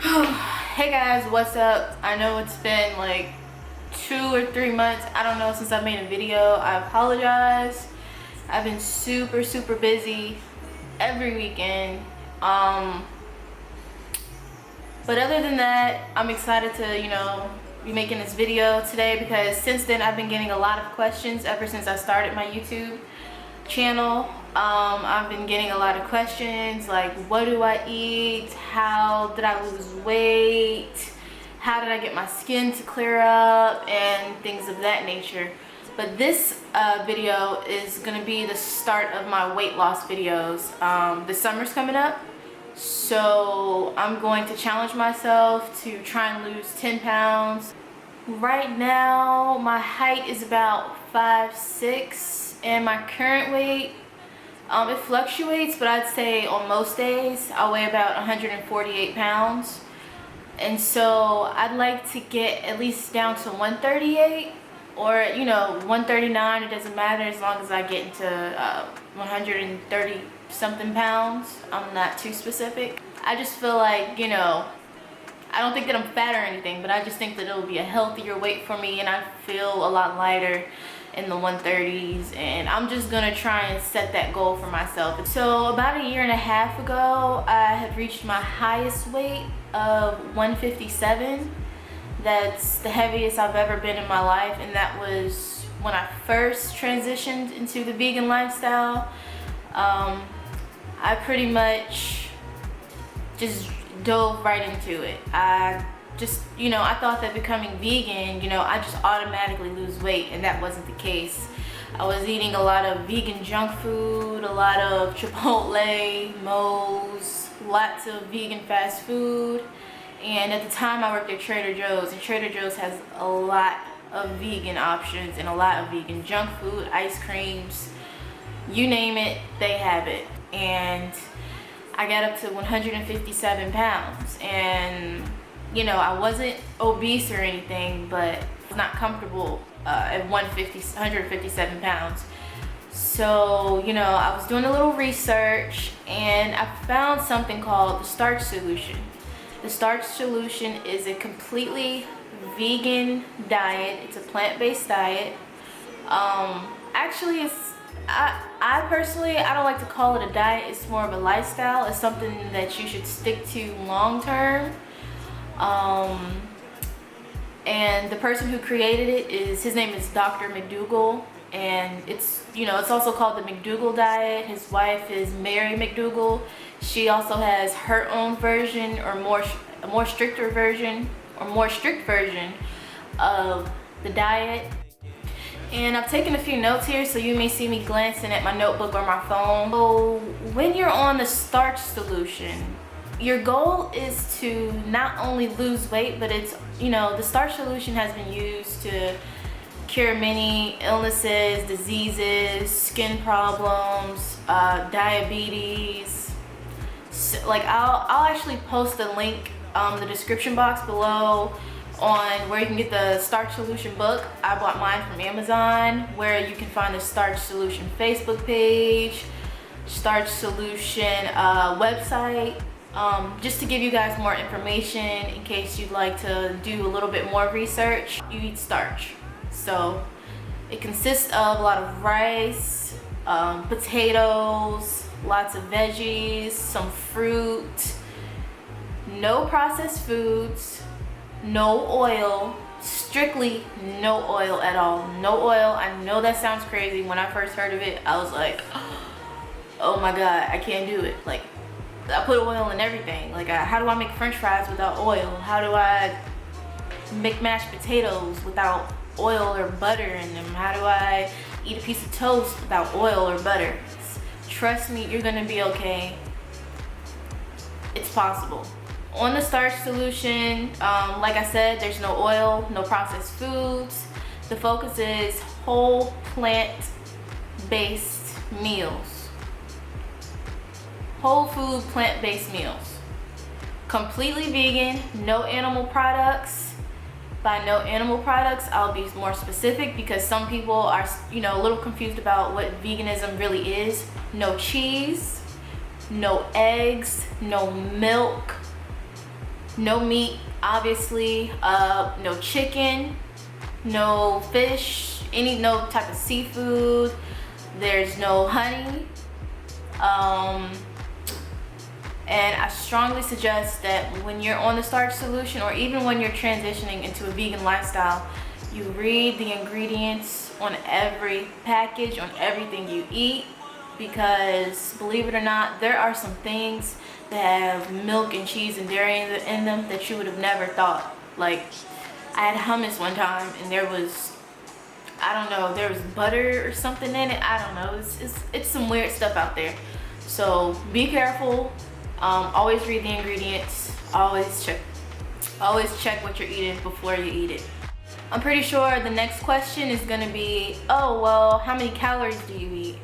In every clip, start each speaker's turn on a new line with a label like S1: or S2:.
S1: Hey guys, what's up? I know it's been like 2 or 3 months, I don't know, since I made a video. I apologize. I've been super busy every weekend. But other than that, I'm excited to, be making this video today because since then I've been getting a lot of questions ever since I started my YouTube channel. I've been getting a lot of questions like, what do I eat? How did I lose weight? How did I get my skin to clear up? And things of that nature. But this video is gonna be the start of my weight loss videos. The summer's coming up, so I'm going to challenge myself to try and lose 10 pounds. Right now my height is about 5'6", and my current weight, it fluctuates, but I'd say on most days I weigh about 148 pounds. And so I'd like to get at least down to 138 or 139. It doesn't matter as long as I get into 130 something pounds. I'm not too specific. I just feel like, I don't think that I'm fat or anything, but I just think that it'll be a healthier weight for me, and I feel a lot lighter in the 130s, and I'm just gonna try and set that goal for myself. So about a year and a half ago, I had reached my highest weight of 157. That's the heaviest I've ever been in my life, and that was when I first transitioned into the vegan lifestyle. I pretty much just dove right into it. I thought that becoming vegan, I just automatically lose weight, and that wasn't the case. I was eating a lot of vegan junk food, a lot of Chipotle, Moe's, lots of vegan fast food. And at the time I worked at Trader Joe's, and Trader Joe's has a lot of vegan options and a lot of vegan junk food, ice creams, you name it, they have it. And I got up to 157 pounds, and I wasn't obese or anything, but I was not comfortable at 157 pounds. So, I was doing a little research, and I found something called the Starch Solution. The Starch Solution is a completely vegan diet. It's a plant-based diet. Actually, I personally, I don't like to call it a diet. It's more of a lifestyle. It's something that you should stick to long term. And the person who created it his name is Dr. McDougall, and it's also called the McDougall diet. His wife is Mary McDougall. She also has her own version, or a more strict version of the diet. And I've taken a few notes here, so you may see me glancing at my notebook or my phone. So when you're on the Starch Solution, your goal is to not only lose weight, but it's, the Starch Solution has been used to cure many illnesses, diseases, skin problems, diabetes. So, like, I'll actually post a link in the description box below on where you can get the Starch Solution book. I bought mine from Amazon, where you can find the Starch Solution Facebook page, Starch Solution website, just to give you guys more information in case you'd like to do a little bit more research. You eat starch. So it consists of a lot of rice, potatoes, lots of veggies, some fruit, no processed foods, no oil, strictly no oil at all. No oil. I know that sounds crazy. When I first heard of it, I was like, oh my god, I can't do it. Like, I put oil in everything. Like, how do I make french fries without oil? How do I make mashed potatoes without oil or butter in them? How do I eat a piece of toast without oil or butter? Trust me, you're gonna be okay. It's possible. On the Starch Solution, like I said, there's no oil, no processed foods. The focus is whole plant-based meals. Whole food plant-based meals. Completely vegan, no animal products. By no animal products, I'll be more specific because some people are, a little confused about what veganism really is. No cheese, no eggs, no milk, No meat, obviously, no chicken, no fish, no type of seafood. There's no honey. And I strongly suggest that when you're on the Starch Solution, or even when you're transitioning into a vegan lifestyle, you read the ingredients on every package, on everything you eat, because believe it or not, there are some things that have milk and cheese and dairy in them that you would have never thought. Like, I had hummus one time and there was, I don't know, there was butter or something in it. I don't know, it's some weird stuff out there. So be careful. Always read the ingredients. Always check what you're eating before you eat it. I'm pretty sure the next question is gonna be, oh well, how many calories do you eat?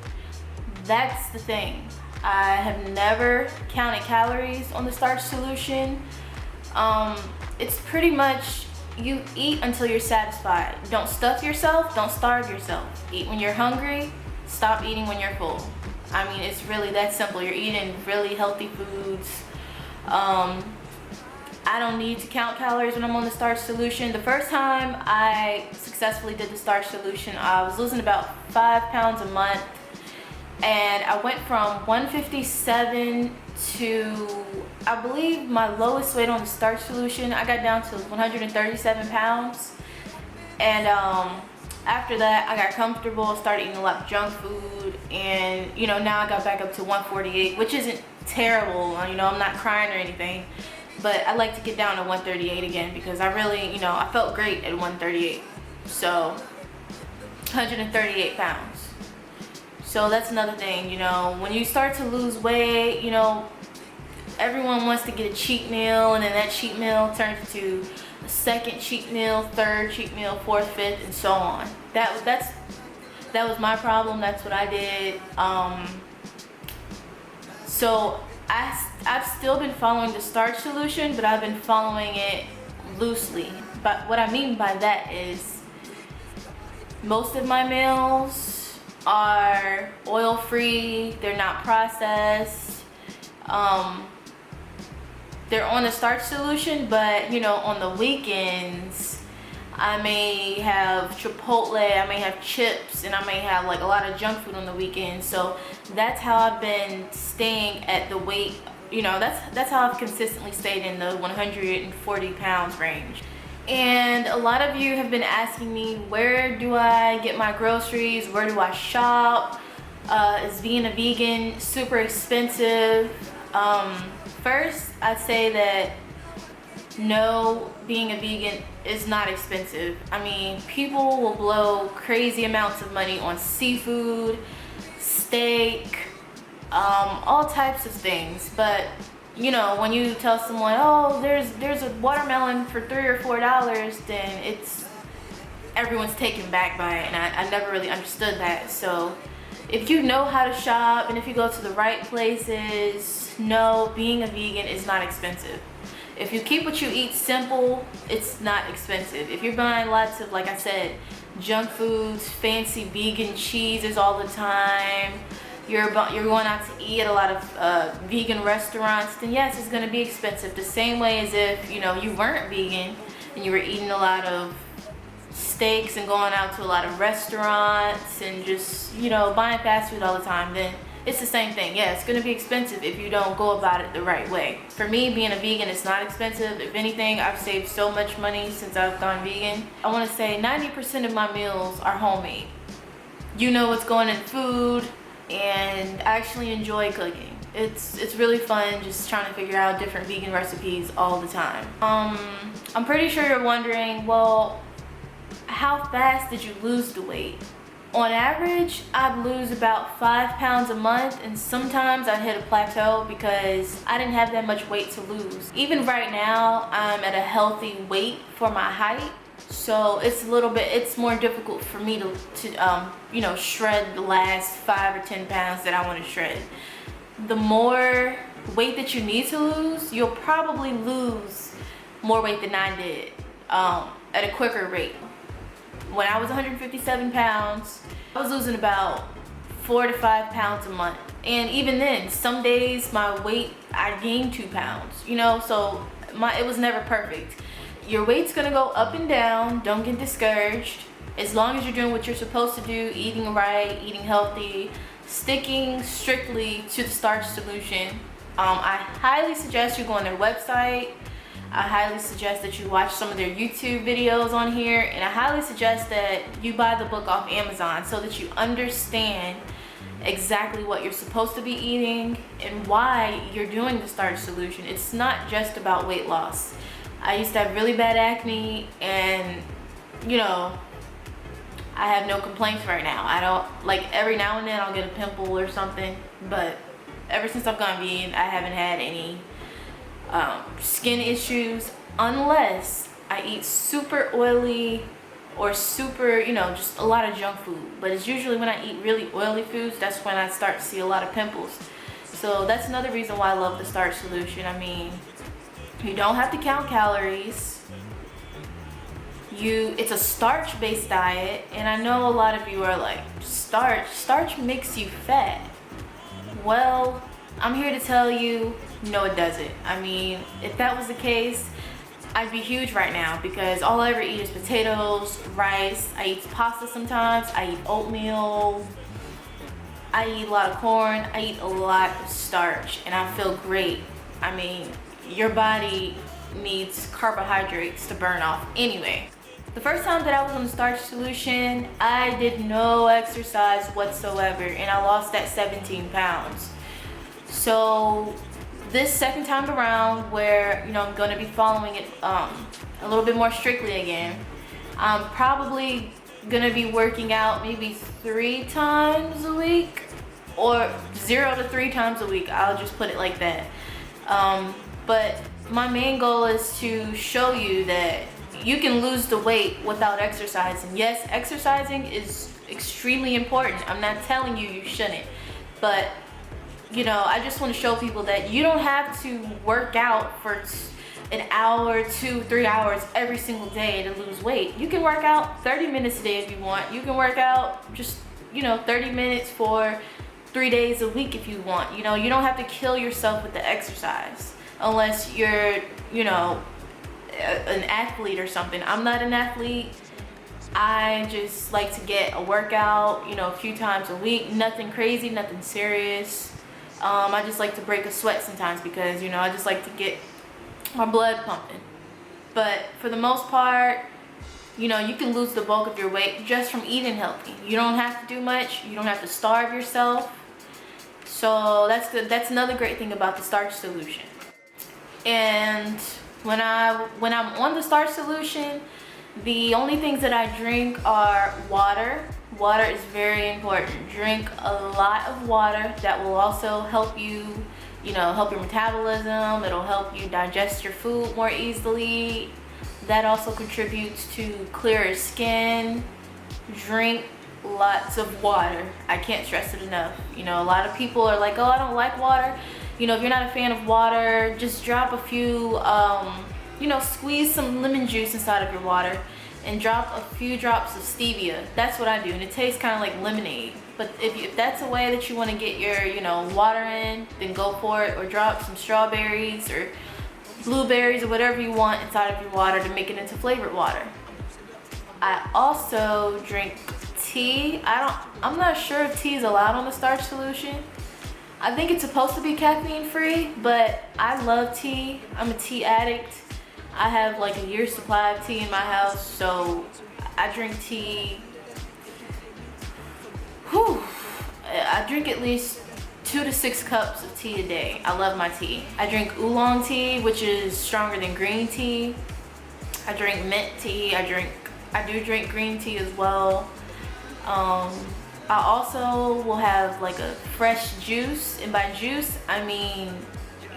S1: That's the thing. I have never counted calories on the Starch Solution. It's pretty much, you eat until you're satisfied. Don't stuff yourself, don't starve yourself. Eat when you're hungry, stop eating when you're full. I mean, it's really that simple. You're eating really healthy foods. I don't need to count calories when I'm on the Starch Solution. The first time I successfully did the Starch Solution, I was losing about 5 pounds a month. And I went from 157 to, I believe my lowest weight on the Starch Solution, I got down to 137 pounds. And after that, I got comfortable, started eating a lot of junk food, and you know, now I got back up to 148, which isn't terrible. You know, I'm not crying or anything, but I like to get down to 138 again, because I really, you know, I felt great at 138. So 138 pounds. So that's another thing, you know, when you start to lose weight, you know, everyone wants to get a cheat meal, and then that cheat meal turns into a second cheat meal, third cheat meal, fourth, fifth, and so on. That was my problem. That's what I did. So I've still been following the Starch Solution, but I've been following it loosely. But what I mean by that is, most of my meals are oil-free. They're not processed. They're on the Starch Solution, but you know, on the weekends I may have Chipotle, I may have chips, and I may have like a lot of junk food on the weekends. So that's how I've been staying at the weight, you know, that's how I've consistently stayed in the 140 pounds range. And a lot of you have been asking me, where do I get my groceries? Where do I shop? Is being a vegan super expensive? First, I'd say that no, being a vegan is not expensive. I mean, people will blow crazy amounts of money on seafood, steak, all types of things. But you know, when you tell someone, oh, there's a watermelon for $3 or $4, then everyone's taken back by it, and I never really understood that. So if you know how to shop, and if you go to the right places, no, being a vegan is not expensive. If you keep what you eat simple, it's not expensive. If you're buying lots of, like I said, junk foods, fancy vegan cheeses all the time, you're going out to eat at a lot of vegan restaurants, then yes, it's going to be expensive. The same way as if, you know, you weren't vegan and you were eating a lot of steaks and going out to a lot of restaurants and just, you know, buying fast food all the time, then it's the same thing. Yeah, it's going to be expensive if you don't go about it the right way. For me, being a vegan is not expensive. If anything, I've saved so much money since I've gone vegan. I want to say 90% of my meals are homemade. You know what's going in food, and I actually enjoy cooking. It's really fun just trying to figure out different vegan recipes all the time. I'm pretty sure you're wondering, well, how fast did you lose the weight? On average, I'd lose about 5 pounds a month, and sometimes I'd hit a plateau because I didn't have that much weight to lose. Even right now, I'm at a healthy weight for my height, so it's more difficult for me to you know, shred the last 5 or 10 pounds that I want to shred. The more weight that you need to lose, you'll probably lose more weight than I did at a quicker rate. When I was 157 pounds, I was losing about 4 to 5 pounds a month. And even then, some days my weight, I gained 2 pounds, you know, so it was never perfect. Your weight's gonna go up and down. Don't get discouraged. As long as you're doing what you're supposed to do, eating right, eating healthy, sticking strictly to the Starch Solution. I highly suggest you go on their website. I highly suggest that you watch some of their YouTube videos on here, and I highly suggest that you buy the book off Amazon so that you understand exactly what you're supposed to be eating and why you're doing the Starch Solution. It's not just about weight loss. I used to have really bad acne, and you know, I have no complaints right now. I don't, like, every now and then I'll get a pimple or something, but ever since I've gone vegan, I haven't had any skin issues, unless I eat super oily or super, you know, just a lot of junk food. But it's usually when I eat really oily foods, that's when I start to see a lot of pimples. So that's another reason why I love the Starch Solution. I mean, you don't have to count calories. It's a starch-based diet, and I know a lot of you are like, starch makes you fat. Well, I'm here to tell you, no, it doesn't. I mean, if that was the case, I'd be huge right now, because all I ever eat is potatoes, rice. I eat pasta sometimes. I eat oatmeal. I eat a lot of corn. I eat a lot of starch, and I feel great. I mean, your body needs carbohydrates to burn off anyway. The first time that I was on the Starch Solution, I did no exercise whatsoever, and I lost that 17 pounds. So this second time around, where, you know, I'm going to be following it a little bit more strictly again, I'm probably going to be working out maybe 3 times a week, or 0 to 3 times a week. I'll just put it like that. But my main goal is to show you that you can lose the weight without exercising. Yes, exercising is extremely important. I'm not telling you shouldn't, but you know, I just want to show people that you don't have to work out for an hour, 2, 3 hours every single day to lose weight. You can work out 30 minutes a day if you want. You can work out just, you know, 30 minutes for 3 days a week if you want. You know, you don't have to kill yourself with the exercise unless you're, you know, an athlete or something. I'm not an athlete. I just like to get a workout, you know, a few times a week. Nothing crazy, nothing serious. I just like to break a sweat sometimes, because, you know, I just like to get my blood pumping. But for the most part, you know, you can lose the bulk of your weight just from eating healthy. You don't have to do much. You don't have to starve yourself. So that's good. That's another great thing about the Starch Solution. And when I'm on the Starch Solution, the only things that I drink are water. Water is very important. Drink a lot of water. That will also help you, you know, help your metabolism. It'll help you digest your food more easily. That also contributes to clearer skin. Drink lots of water. I can't stress it enough. You know, a lot of people are like, oh, I don't like water. You know, if you're not a fan of water, just drop a few, you know, squeeze some lemon juice inside of your water and drop a few drops of stevia. That's what I do, and it tastes kind of like lemonade. But if that's a way that you want to get your, you know, water in, then go for it. Or drop some strawberries or blueberries or whatever you want inside of your water to make it into flavored water. I also drink tea. I'm not sure if tea is allowed on the Starch Solution. I think it's supposed to be caffeine free, but I love tea. I'm a tea addict. I have like a year's supply of tea in my house, so I drink tea. I drink at least 2 to 6 cups of tea a day. I love my tea. I drink oolong tea, which is stronger than green tea. I drink mint tea. I do drink green tea as well. I also will have like a fresh juice, and by juice I mean,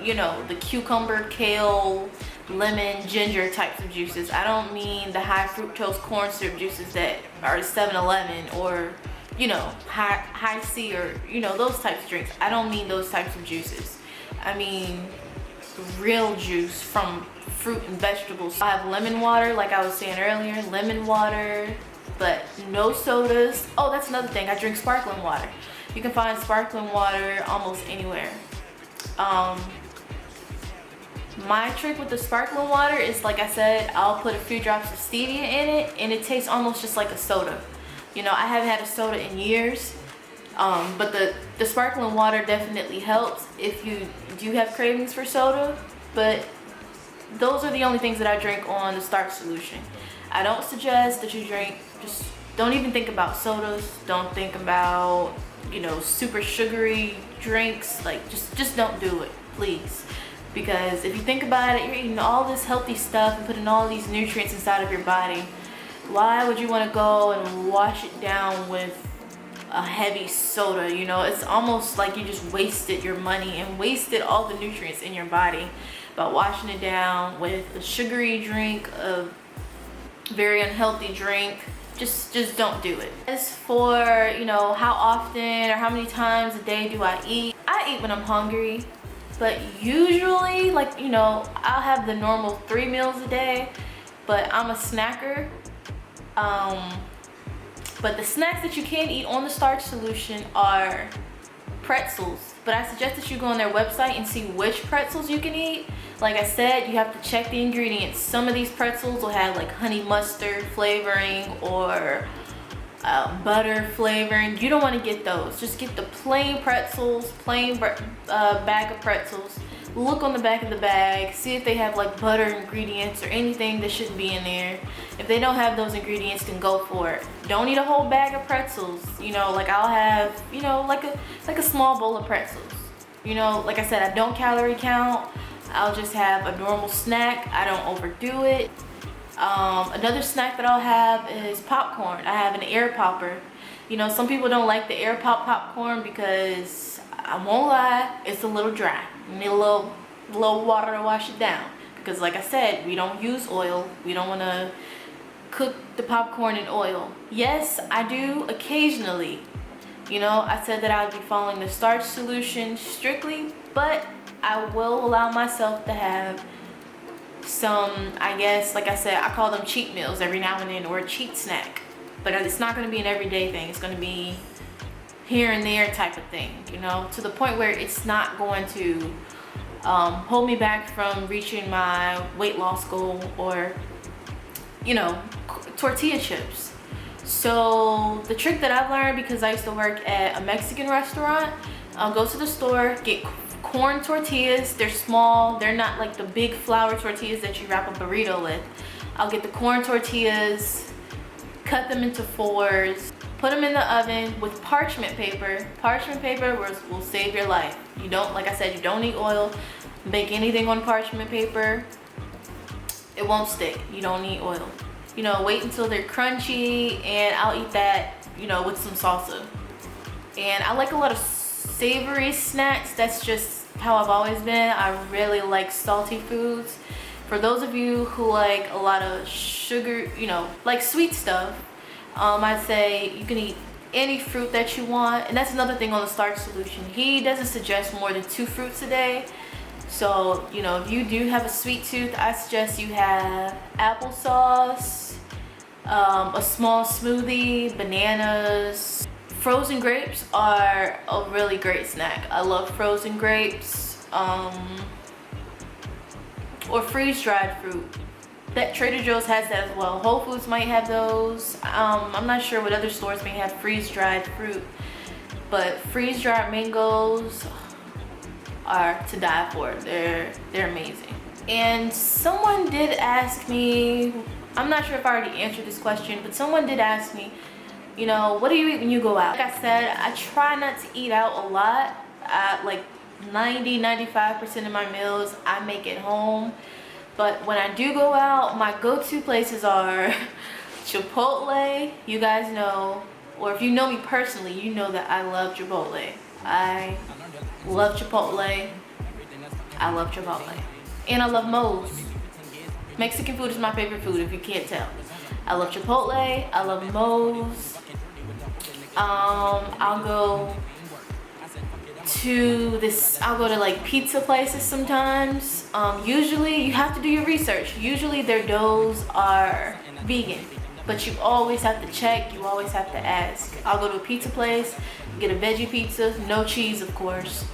S1: you know, the cucumber, kale, lemon, ginger types of juices. I don't mean the high fructose corn syrup juices that are 7-Eleven, or, you know, high C, or, you know, those types of drinks. I don't mean those types of juices. I mean real juice from fruit and vegetables. I have lemon water, like I was saying earlier, lemon water, but no sodas. Oh, that's another thing. I drink sparkling water. You can find sparkling water almost anywhere. My trick with the sparkling water is, like I said, I'll put a few drops of stevia in it, and it tastes almost just like a soda. You know, I haven't had a soda in years, but the sparkling water definitely helps if you do have cravings for soda. But those are the only things that I drink on the Starch Solution. I don't suggest that you drink, just don't even think about sodas. Don't think about, you know, super sugary drinks. Like, just don't do it, please. Because if you think about it, you're eating all this healthy stuff and putting all these nutrients inside of your body. Why would you want to go and wash it down with a heavy soda? You know, it's almost like you just wasted your money and wasted all the nutrients in your body by washing it down with a sugary drink, a very unhealthy drink. Just don't do it. As for, you know, how often or how many times a day do I eat when I'm hungry. But usually, like, you know, I'll have the normal 3 meals a day, but I'm a snacker. But the snacks that you can eat on the Starch Solution are pretzels. But I suggest that you go on their website and see which pretzels you can eat. Like I said, you have to check the ingredients. Some of these pretzels will have like honey mustard flavoring or butter flavoring. You don't want to get those. Just get the plain pretzels, bag of pretzels. Look on the back of the bag, see if they have like butter ingredients or anything that shouldn't be in there. If they don't have those ingredients, then go for it. Don't eat a whole bag of pretzels. You know, like I'll have, you know, like a small bowl of pretzels. You know, like I said, I don't calorie count. I'll just have a normal snack. I don't overdo it. Another snack that I'll have is popcorn. I have an air popper. You know, some people don't like the air popcorn because, I won't lie, it's a little dry. You need a little water to wash it down. Because like I said, we don't use oil. We don't want to cook the popcorn in oil. Yes, I do occasionally. You know, I said that I would be following the Starch Solution strictly, but I will allow myself to have some, I guess, like I said, I call them cheat meals every now and then, or a cheat snack. But it's not going to be an everyday thing. It's going to be here and there type of thing, you know, to the point where it's not going to hold me back from reaching my weight loss goal, or, you know, tortilla chips. So the trick that I've learned, because I used to work at a Mexican restaurant, I'll go to the store, get corn tortillas. They're small. They're not like the big flour tortillas that you wrap a burrito with. I'll get the corn tortillas, cut them into 4s, put them in the oven with parchment paper. Parchment paper will save your life. You don't, like I said, you don't need oil. Bake anything on parchment paper, it won't stick. You don't need oil. You know, wait until they're crunchy, and I'll eat that, you know, with some salsa. And I like a lot of savory snacks. That's just how I've always been. I really like salty foods. For those of you who like a lot of sugar, you know, like sweet stuff, I'd say you can eat any fruit that you want. And that's another thing on the Starch Solution. He doesn't suggest more than 2 fruits a day. So, you know, if you do have a sweet tooth, I suggest you have applesauce, a small smoothie, bananas. Frozen grapes are a really great snack. I love frozen grapes, or freeze-dried fruit. That Trader Joe's has that as well. Whole Foods might have those. I'm not sure what other stores may have freeze-dried fruit, but freeze-dried mangoes are to die for. They're amazing. And someone did ask me, I'm not sure if I already answered this question, but someone did ask me, you know, what do you eat when you go out? Like I said, I try not to eat out a lot. Like 90-95% of my meals I make at home. But when I do go out, my go-to places are Chipotle. You guys know, or if you know me personally, you know that I love Chipotle. I love Chipotle. I love Chipotle. And I love Moe's. Mexican food is my favorite food, if you can't tell. I love Chipotle. I love Moe's. I'll go to like pizza places sometimes. Usually you have to do your research. Usually their doughs are vegan, but you always have to check, you always have to ask. I'll go to a pizza place, get a veggie pizza, no cheese of course.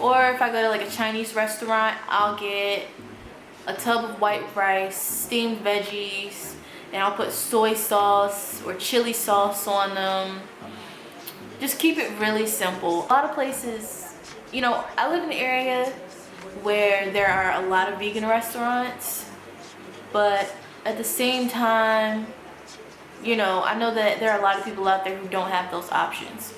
S1: Or if I go to like a Chinese restaurant, I'll get a tub of white rice, steamed veggies, and I'll put soy sauce or chili sauce on them. Just keep it really simple. A lot of places, you know, I live in an area where there are a lot of vegan restaurants, but at the same time, you know, I know that there are a lot of people out there who don't have those options.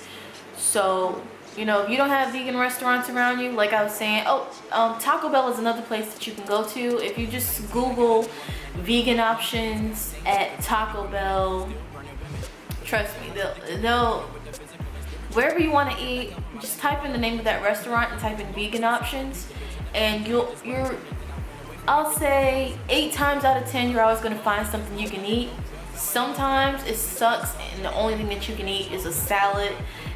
S1: So, you know, if you don't have vegan restaurants around you, like I was saying, Taco Bell is another place that you can go to. If you just Google vegan options at Taco Bell, trust me, they'll wherever you want to eat, just type in the name of that restaurant and type in vegan options, and I'll say 8 times out of 10 you're always going to find something you can eat. Sometimes it sucks and the only thing that you can eat is a salad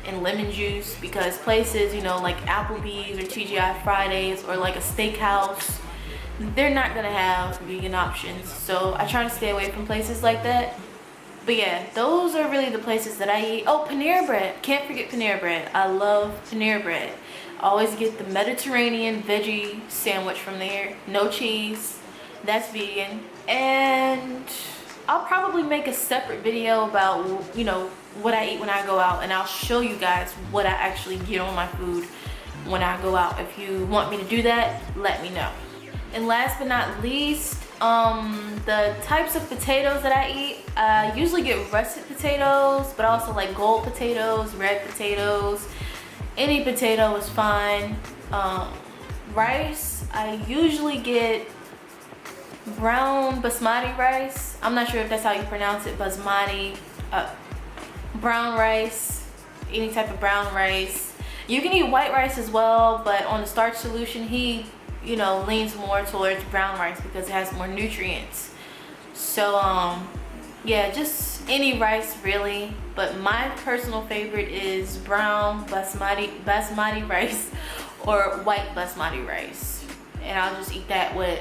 S1: and lemon juice, because places, you know, like Applebee's or TGI Fridays or like a steakhouse, they're not going to have vegan options. So I try to stay away from places like that. But yeah, those are really the places that I eat. Oh, Panera Bread. Can't forget Panera Bread. I love Panera Bread. I always get the Mediterranean veggie sandwich from there. No cheese. That's vegan. And I'll probably make a separate video about, you know, what I eat when I go out. And I'll show you guys what I actually get on my food when I go out. If you want me to do that, let me know. And last but not least, the types of potatoes that I eat, I usually get russet potatoes, but also like gold potatoes, red potatoes. Any potato is fine. Rice, I usually get brown basmati rice. I'm not sure if that's how you pronounce it, basmati, brown rice, any type of brown rice. You can eat white rice as well, but on the Starch Solution, he, you know, leans more towards brown rice because it has more nutrients. So yeah, just any rice really, but my personal favorite is brown basmati rice or white basmati rice, and I'll just eat that with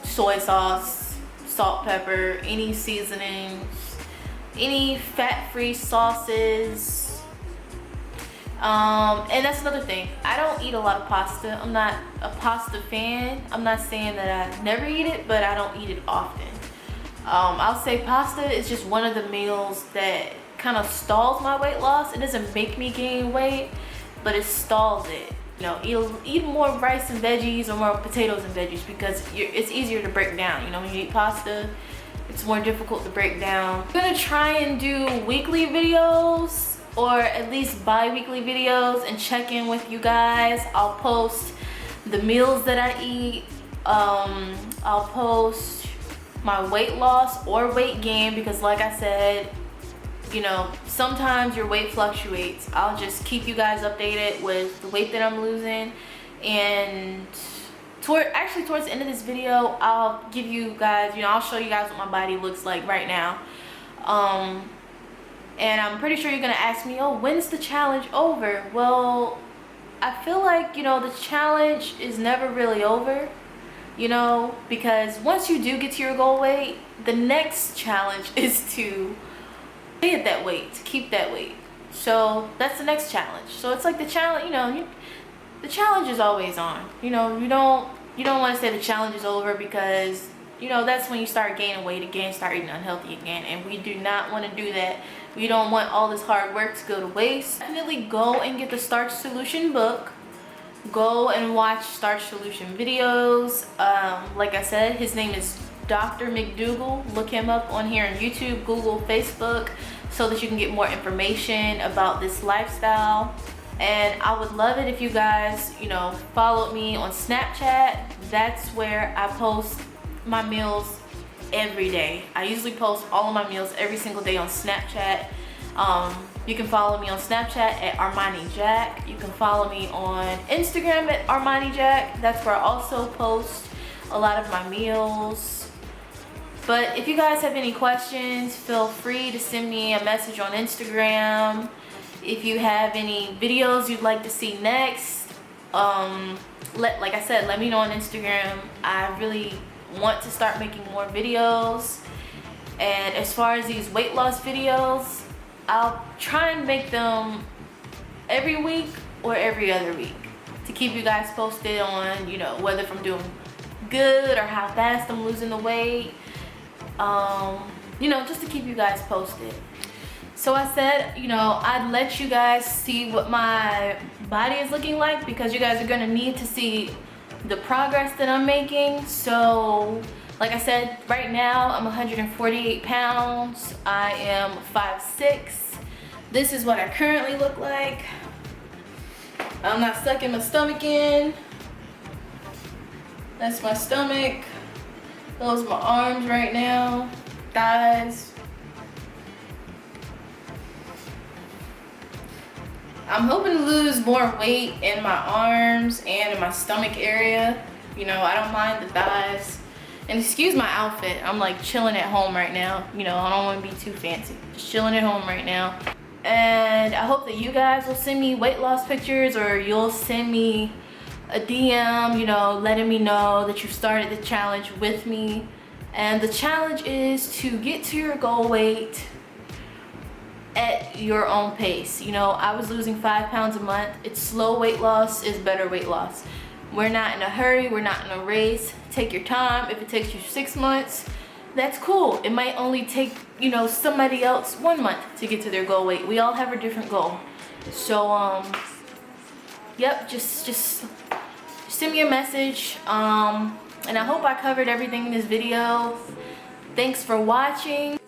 S1: soy sauce, salt, pepper, any seasonings, any fat-free sauces. And that's another thing, I don't eat a lot of pasta. I'm not a pasta fan. I'm not saying that I never eat it, but I don't eat it often. I'll say pasta is just one of the meals that kind of stalls my weight loss. It doesn't make me gain weight, but it stalls it. You know, eat more rice and veggies or more potatoes and veggies, because it's easier to break down. You know, when you eat pasta, it's more difficult to break down. I'm gonna try and do weekly videos, or at least bi-weekly videos, and check in with you guys. I'll post the meals that I eat. I'll post my weight loss or weight gain, because like I said, you know, sometimes your weight fluctuates. I'll just keep you guys updated with the weight that I'm losing, and towards the end of this video, I'll give you guys, you know, I'll show you guys what my body looks like right now. And I'm pretty sure you're gonna ask me, oh, when's the challenge over? Well, I feel like, you know, the challenge is never really over, you know, because once you do get to your goal weight, the next challenge is to stay at that weight, to keep that weight. So that's the next challenge. So it's like the challenge, you know, the challenge is always on. You know, you don't want to say the challenge is over, because, you know, that's when you start gaining weight again, start eating unhealthy again, and we do not want to do that. We don't want all this hard work to go to waste. Definitely go and get the Starch Solution book. Go and watch Starch Solution videos. Like I said, his name is Dr. McDougall. Look him up on here on YouTube, Google, Facebook, so that you can get more information about this lifestyle. And I would love it if you guys, you know, followed me on Snapchat. That's where I post my meals every day. I usually post all of my meals every single day on Snapchat. You can follow me on Snapchat at Armani Jack. You can follow me on Instagram at Armani Jack. That's where I also post a lot of my meals. But if you guys have any questions, feel free to send me a message on Instagram. If you have any videos you'd like to see next, like I said, let me know on Instagram. I really want to start making more videos. And as far as these weight loss videos, I'll try and make them every week or every other week. to keep you guys posted on, you know, whether if I'm doing good or how fast I'm losing the weight. You know, just to keep you guys posted. So I said, you know, I'd let you guys see what my body is looking like, because you guys are gonna need to see the progress that I'm making. So like I said, right now I'm 148 pounds. I am 5'6". This is what I currently look like. I'm not sucking my stomach in. That's my stomach. Those are my arms right now, thighs. I'm hoping to lose more weight in my arms and in my stomach area. You know, I don't mind the thighs. And excuse my outfit, I'm like chilling at home right now. You know, I don't want to be too fancy. Just chilling at home right now. And I hope that you guys will send me weight loss pictures, or you'll send me a DM, you know, letting me know that you started the challenge with me. And the challenge is to get to your goal weight at your own pace. You know, I was losing 5 pounds a month. It's slow weight loss is better weight loss. We're not in a hurry, we're not in a race. Take your time. If it takes you 6 months, that's cool. It might only take, you know, somebody else 1 month to get to their goal weight. We all have a different goal. So yep, just send me a message. And I hope I covered everything in this video. Thanks for watching.